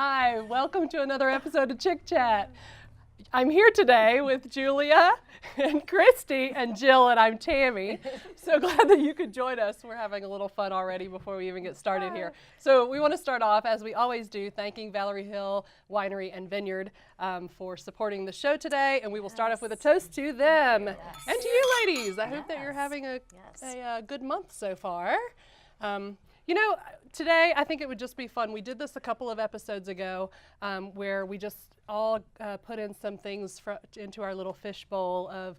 Hi, welcome to another episode of Chick Chat. I'm here today with Julia and Christy and Jill, and I'm Tammy. So glad that you could join us. We're having a little fun already before we even get started here. So we want to start off, as we always do, thanking Valerie Hill Winery and Vineyard for supporting the show today. And we will start off with a toast to them and to you ladies. I hope that you're having a good month so far. You know, today I think it would just be fun. We did this a couple of episodes ago where we just all put in some things into our little fishbowl of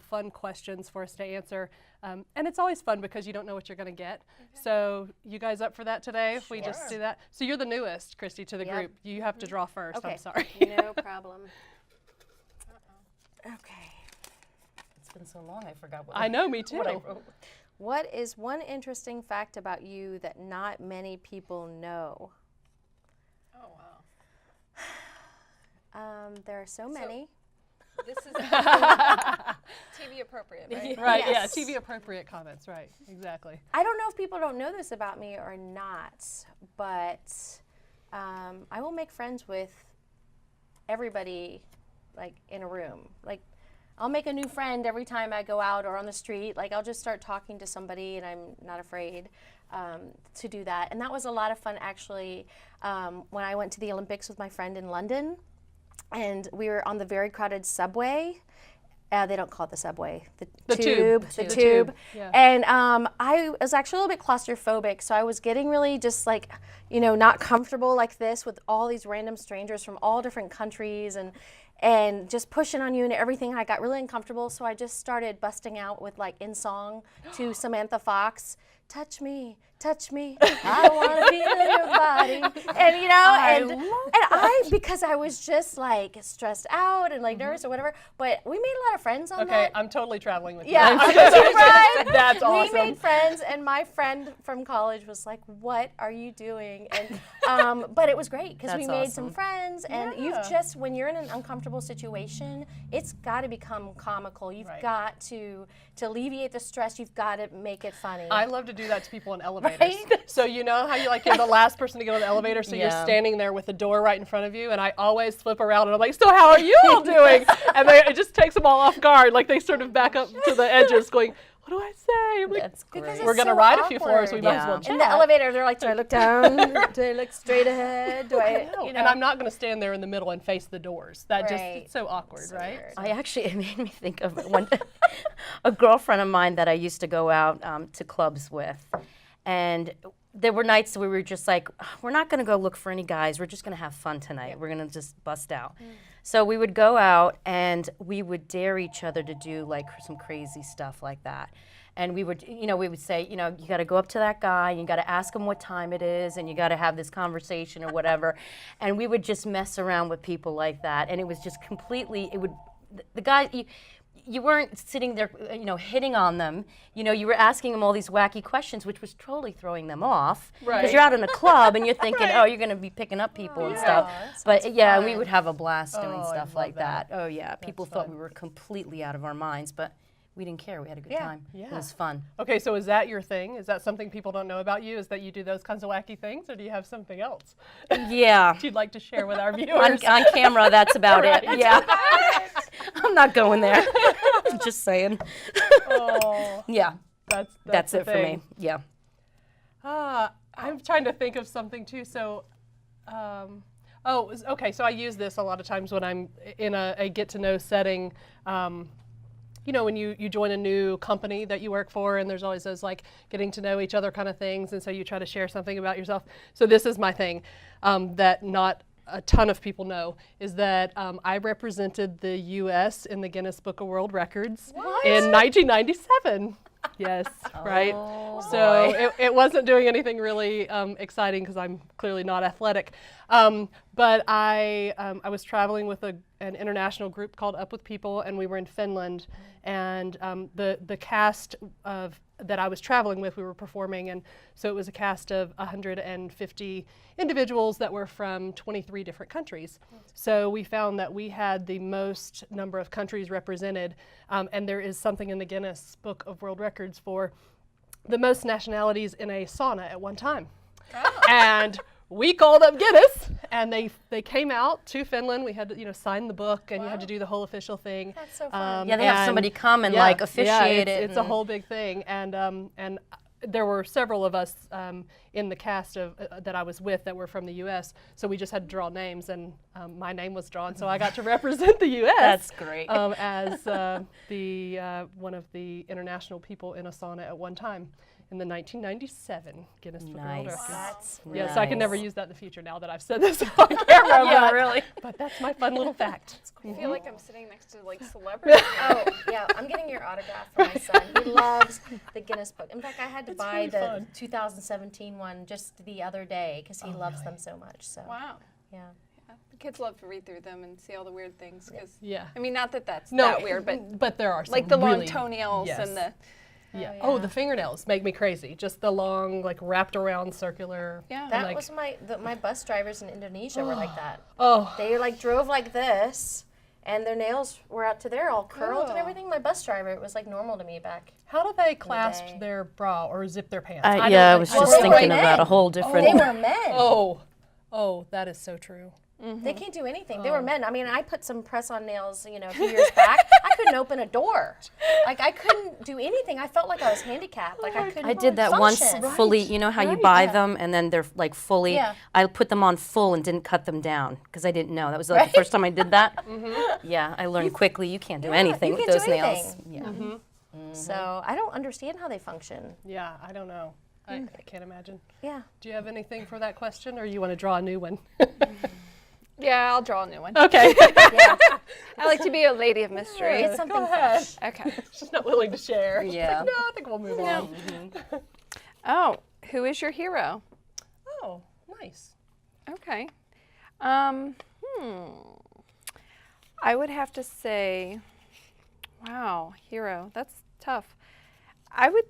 fun questions for us to answer. And it's always fun because you don't know what you're going to get. Okay. So you guys up for that today if we just do that? So you're the newest, Christy, to the group. You have to draw first. Okay. I'm sorry. No problem. Okay. It's been so long I forgot what I know, me too. What I wrote. What is one interesting fact about you that not many people know? Oh, wow. There are so many. This is TV appropriate, right? Right, Yes. yeah, TV appropriate comments, right, exactly. I don't know if people don't know this about me or not, but I will make friends with everybody, like, in a room. Like, I'll make a new friend every time I go out or on the street. Like, I'll just start talking to somebody, and I'm not afraid to do that. And that was a lot of fun, actually, when I went to the Olympics with my friend in London. And we were on the very crowded subway. They don't call it the subway. The tube. Yeah. And I was actually a little bit claustrophobic, so I was getting really just like, you know, not comfortable like this with all these random strangers from all different countries and just pushing on you and everything. I got really uncomfortable, so I just started busting out with, like, in song to Samantha Fox, touch me, I want to feel your body. And, you know, because I was just, like, stressed out and, like, nervous or whatever, but we made a lot of friends on that. Okay, I'm totally traveling with you. Yeah, right? That's awesome. We made friends, and my friend from college was like, what are you doing? And but it was great because we made some friends, and you've just, when you're in an uncomfortable situation, it's got to become comical. You've got to alleviate the stress, you've got to make it funny. I love to do that to people in elevators. Right? So you know how you're the last person to get on the elevator, so you're standing there with the door right in front of you, and I always flip around and I'm like, so how are you all doing? And it just takes them all off guard, like they sort of back up to the edges going, what do I say? I'm like, that's great. we're going to ride a few floors, so we might as well chat. In the elevator, they're like, do I look down? Do I look straight ahead? Do I, you know? And I'm not going to stand there in the middle and face the doors. That just, it's so awkward, So right? weird. It made me think of a girlfriend of mine that I used to go out to clubs with. And there were nights where we were just like, we're not going to go look for any guys. We're just going to have fun tonight. We're going to just bust out. So we would go out and we would dare each other to do like some crazy stuff like that. And we would say, you got to go up to that guy, and you got to ask him what time it is, and you got to have this conversation or whatever. And we would just mess around with people like that. And it was just completely, the guy, you weren't sitting there, hitting on them. You were asking them all these wacky questions, which was totally throwing them off. Right. Because you're out in a club and you're thinking, oh, you're going to be picking up people and stuff. But yeah, we would have a blast doing stuff like that. Oh yeah, people thought we were completely out of our minds, but we didn't care. We had a good time. Yeah. It was fun. Okay, so is that your thing? Is that something people don't know about you? Is that you do those kinds of wacky things, or do you have something else Yeah. you'd like to share with our viewers? On camera, that's about it. Yeah. I'm not going there. I'm just saying. Oh, Yeah. That's the it for thing. me. Yeah. I'm trying to think of something too. So, okay. So I use this a lot of times when I'm in a get-to-know setting. When you join a new company that you work for, and there's always those like getting to know each other kind of things, and so you try to share something about yourself. So this is my thing that not a ton of people know, is that I represented the U.S. in the Guinness Book of World Records in 1997. Yes, right. So it wasn't doing anything really exciting because I'm clearly not athletic. But I was traveling with an international group called Up With People, and we were in Finland. And the cast that I was traveling with, we were performing, and so it was a cast of 150 individuals that were from 23 different countries. So we found that we had the most number of countries represented, and there is something in the Guinness Book of World Records for the most nationalities in a sauna at one time. Oh. And we called up Guinness and they came out to Finland. We had to sign the book, and you had to do the whole official thing. That's so fun. Yeah, they have and- somebody come and yeah, like yeah, officiate it. It's a and- whole big thing, and there were several of us in the cast of that I was with that were from the U.S. So we just had to draw names, and my name was drawn, so I got to represent the U.S. That's great. As the one of the international people in a sauna at one time in the 1997 Guinness Book of World Nice. Records. That's Yeah, so I can Nice. never use that in the future now that I've said this on camera. Yeah, but, really. but that's my fun little fact. I feel like I'm sitting next to like celebrities. Oh, yeah, I'm getting your autograph for my son. He loves the Guinness Book. In fact, I had to It's buy really the fun. 2017 one just the other day because he loves them so much. So, Wow. yeah. Yeah. The kids love to read through them and see all the weird things. Because Yeah. I mean, not that that's No, that weird, but there are some like the long really- toenails yes. and the Yeah. Oh, Oh, yeah. the fingernails make me crazy. Just the long, like wrapped around circular. yeah. That like- was my bus drivers in Indonesia were like that. Oh, They like drove like this, and their nails were out to there, all curled and Cool. everything. My bus driver, it was like normal to me back. how do they clasp day. their bra or zip their pants? I don't was like- just they were thinking of that. A men. whole different. They were men. Oh, that is so true. They can't do anything. They were men. I mean, I put some press-on nails, a few years back. I couldn't open a door. Like I couldn't do anything. I felt like I was handicapped. Like I couldn't. I did that once function. fully. You know how you buy them and then they're like fully. Yeah. I put them on full and didn't cut them down because I didn't know. That was like Right? the first time I did that. Yeah, I learned quickly you can't do anything you with can't those do nails. anything. Yeah. So I don't understand how they function. Yeah, I don't know. I can't imagine. Yeah. Do you have anything for that question, or you want to draw a new one? Yeah, I'll draw a new one. Okay. Yeah. I like to be a lady of mystery. Get something Go ahead. fresh. Okay. She's not willing to share. She's Yeah. like, no, I think we'll move on. Oh, who is your hero? Oh, nice. Okay. I would have to say, wow, hero. That's tough. I would.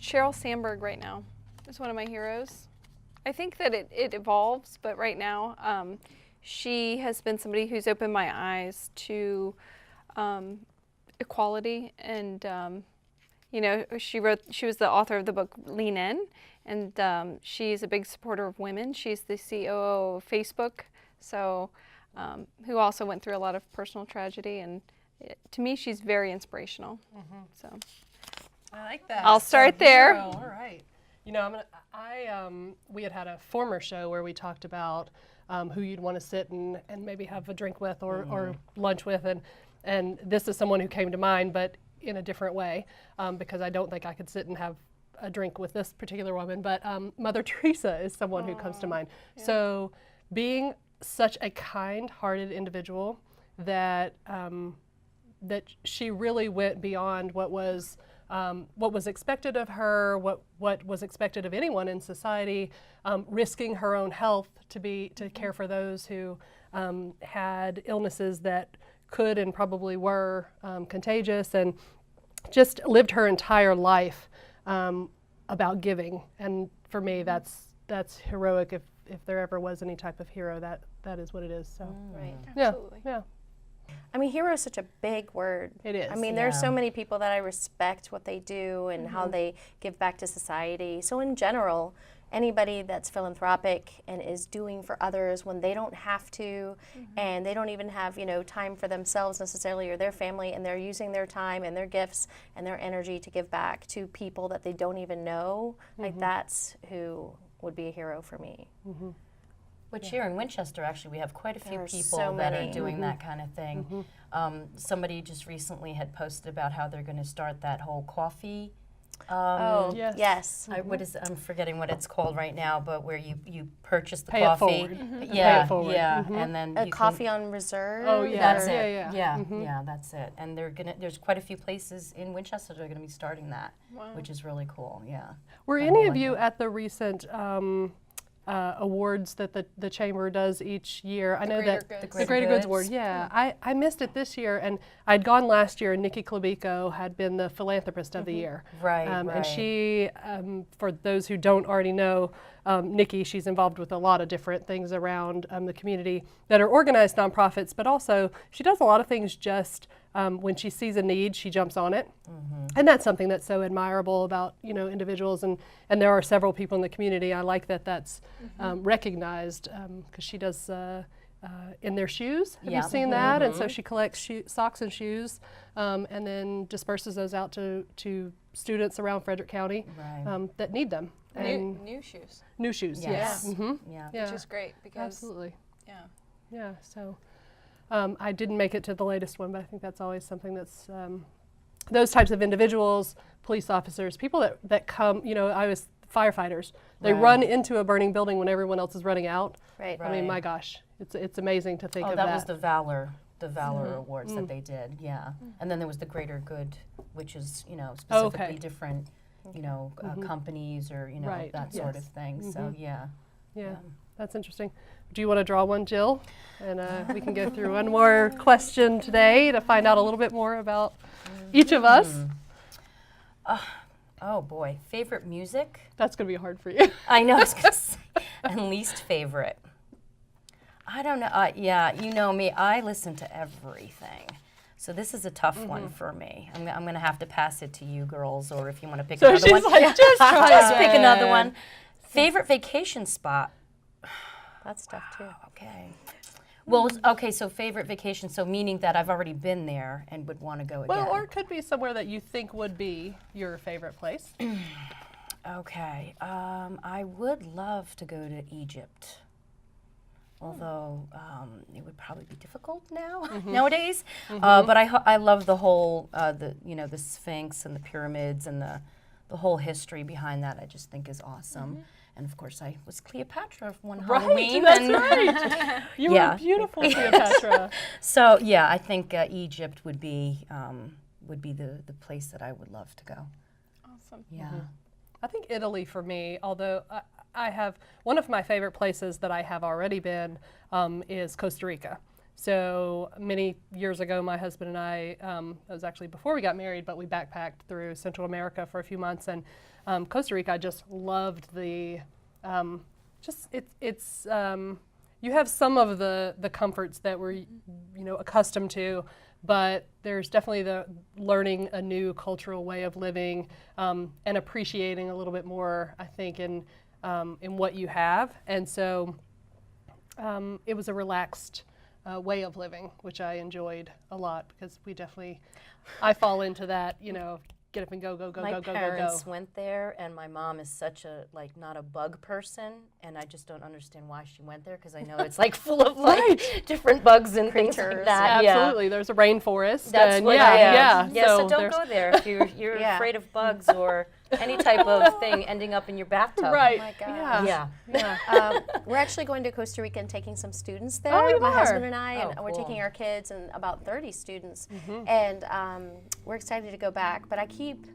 Sheryl Sandberg right now is one of my heroes. I think that it evolves, but right now, she has been somebody who's opened my eyes to equality, and she was the author of the book Lean In, and she's a big supporter of women. She's the COO of Facebook, so who also went through a lot of personal tragedy, and to me, she's very inspirational. So I like that. I'll start there. Hero, all right. We had a former show where we talked about who you'd want to sit and maybe have a drink with or lunch with, and this is someone who came to mind, but in a different way, because I don't think I could sit and have a drink with this particular woman, but Mother Teresa is someone who comes to mind. So being such a kind-hearted individual that that she really went beyond what was expected of her, what was expected of anyone in society, risking her own health to care for those who had illnesses that could and probably were contagious, and just lived her entire life about giving. And for me, that's heroic. If there ever was any type of hero, that is what it is. So Right. Absolutely. yeah. I mean, hero is such a big word. It is, I mean, there's so many people that I respect what they do and how they give back to society. So in general, anybody that's philanthropic and is doing for others when they don't have to, and they don't even have time for themselves necessarily or their family, and they're using their time and their gifts and their energy to give back to people that they don't even know, like that's who would be a hero for me. Which here in Winchester, actually, we have quite a few There are people so that many. are doing that kind of thing. Somebody just recently had posted about how they're going to start that whole coffee. Oh, Yes. yes. What is I'm forgetting what it's called right now, but where you purchase the Pay it coffee. forward. Yeah, Pay it forward. yeah, and then A you coffee on reserve. Oh, yeah. That's it. Yeah, Yeah, yeah. yeah, that's it. And there's quite a few places in Winchester that are going to be starting that, which is really cool. Yeah. Were any of you at the recent awards that the chamber does each year? I know Greater that Goods. the Greater Goods Award. Yeah, I missed it this year, and I'd gone last year, and Nikki Klobiko had been the Philanthropist of the Year. Right, And right. she, for those who don't already know, Nikki, she's involved with a lot of different things around the community that are organized nonprofits, but also she does a lot of things just when she sees a need, she jumps on it. And that's something that's so admirable about, individuals. And there are several people in the community. I like that that's recognized, because she does in their shoes. Have you seen that? And so she collects socks and shoes, and then disperses those out to students around Frederick County that need them. And New shoes, new shoes, yes. Yeah. Yeah. which is great because Absolutely. yeah. Yeah, so I didn't make it to the latest one, but I think that's always something that's those types of individuals, police officers, people that come, I was firefighters. They run into a burning building when everyone else is running out. Right. I mean, my gosh, it's amazing to think of that that. was the Valor Awards that they did, And then there was the Greater Good, which is, specifically different, companies or, Right. that sort of thing. So, Yeah, that's interesting. Do you want to draw one, Jill? And we can go through one more question today to find out a little bit more about each of us. Oh boy, favorite music? That's going to be hard for you. I know, I was going to say. And least favorite? I don't know. You know me, I listen to everything. So this is a tough one for me. I'm going to have to pass it to you girls, or if you want to pick another one. Like, just try Just pick again. another one. Favorite vacation spot? That's tough too. Okay. Well, okay, so favorite vacation, so meaning that I've already been there and would want to go again. Well, or it could be somewhere that you think would be your favorite place. Okay, I would love to go to Egypt, although it would probably be difficult nowadays. But I love the whole the Sphinx and the pyramids and the whole history behind that. I just think is awesome. And of course, I was Cleopatra one Halloween. That's right. You were beautiful, Cleopatra. So yeah, I think Egypt would be the place that I would love to go. Awesome. Yeah. I think Italy for me, although I have one of my favorite places that I have already been is Costa Rica. So many years ago, my husband and I, it was actually before we got married, but we backpacked through Central America for a few months, and Costa Rica, I just loved the, you have some of the comforts that we're, accustomed to, but there's definitely the learning a new cultural way of living, and appreciating a little bit more, I think, in what you have. And so it was a relaxed way of living, which I enjoyed a lot, because I fall into that, get up and go. My parents went there, and my mom is such a not a bug person, and I just don't understand why she went there, because I know it's full of different bugs and things like that. Absolutely, there's a rainforest. That's and what yeah. So don't go there if you're afraid of bugs or any type of thing ending up in your bathtub. Right. Oh my gosh. Yeah. We're actually going to Costa Rica and taking some students there. Oh, you my are? husband and I, and Oh, we're cool. taking our kids and about 30 students, and we're excited to go back. But I keep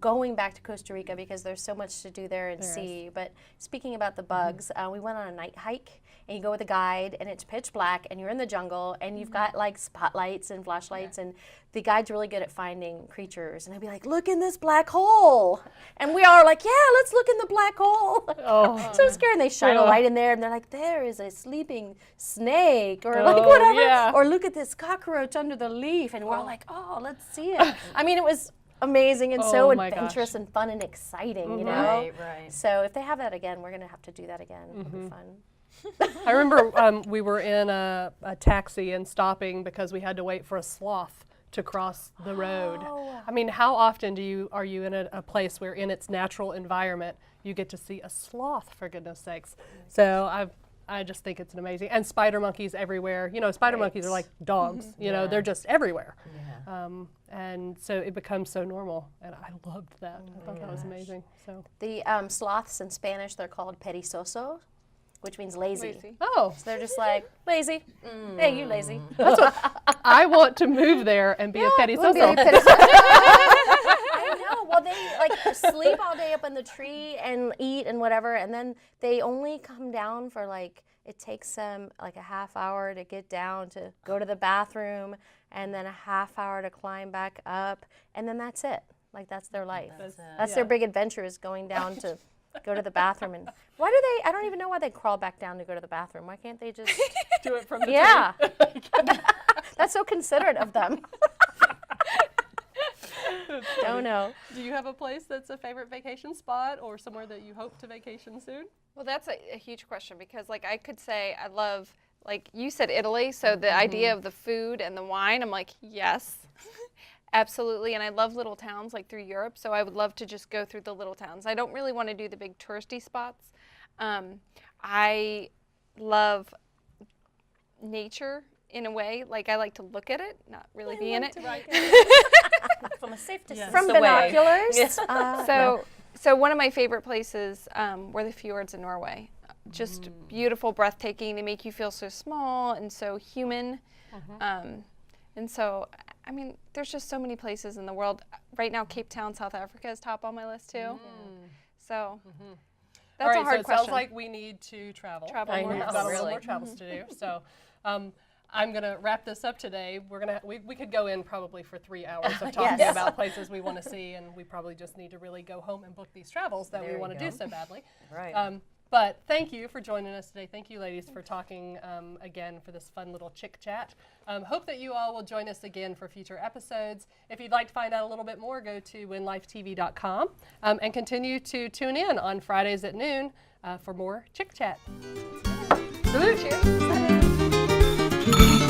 going back to Costa Rica because there's so much to do there and see. But speaking about the bugs, we went on a night hike, and you go with a guide, and it's pitch black, and you're in the jungle, and you've got spotlights and flashlights, and the guide's really good at finding creatures, and he'll be like, "Look in this black hole," and we are like, "Yeah, let's look in the black hole." Oh. So scary, and they shine a Yeah. light in there, and they're like, "There is a sleeping snake," or Oh, whatever, yeah. or "Look at this cockroach under the leaf," and we're all like, "Oh, let's see it." I mean, it was amazing and so Oh, my adventurous gosh. and fun and exciting, you know. Right. So if they have that again, we're gonna have to do that again. It'll be fun. I remember we were in a taxi and stopping because we had to wait for a sloth to cross the road. I mean, how often are you in a place where in its natural environment you get to see a sloth, for goodness sakes? So I just think it's an amazing, and spider monkeys everywhere. Spider monkeys are like dogs, they're just everywhere. And so it becomes so normal, and I loved that. I thought that was amazing. So, The sloths in Spanish, they're called perezoso, which means lazy. Lazy. oh, So they're just like, lazy. Hey, you lazy. I want to move there and be a petty We'll be social. perezoso. I know. Well, they sleep all day up in the tree and eat and whatever, and then they only come down for it takes them a half hour to get down to go to the bathroom, and then a half hour to climb back up, and then that's it. That's their life. That's their big adventure, is going down to go to the bathroom. And why do they? I don't even know why they crawl back down to go to the bathroom. Why can't they just? Do it from the Yeah. That's so considerate of them. Don't know. Do you have a place that's a favorite vacation spot or somewhere that you hope to vacation soon? Well, that's a huge question because, like, I could say I love, like, you said Italy, so the idea of the food and the wine, I'm like, yes, absolutely. And I love little towns, like, through Europe, so I would love to just go through the little towns. I don't really want to do the big touristy spots. I love nature in a way. Like, I like to look at it, not really be in it. From a safe distance From away. binoculars. So one of my favorite places were the fjords in Norway. Just beautiful, breathtaking. They make you feel so small and so human. And so, I mean, there's just so many places in the world. Right now, Cape Town, South Africa is top on my list too. So that's All right, a hard so it question. sounds like we need to travel. Travel I more. know. We've got a little Really. more travels to do. So I'm going to wrap this up today. We could go in probably for 3 hours of talking Yes. about places we want to see, and we probably just need to really go home and book these travels that There we you want to go. do so badly. Right. But thank you for joining us today. Thank you, ladies, for talking again for this fun little chick chat. Hope that you all will join us again for future episodes. If you'd like to find out a little bit more, go to winlifetv.com and continue to tune in on Fridays at noon for more chick chat. Salute. Cheers.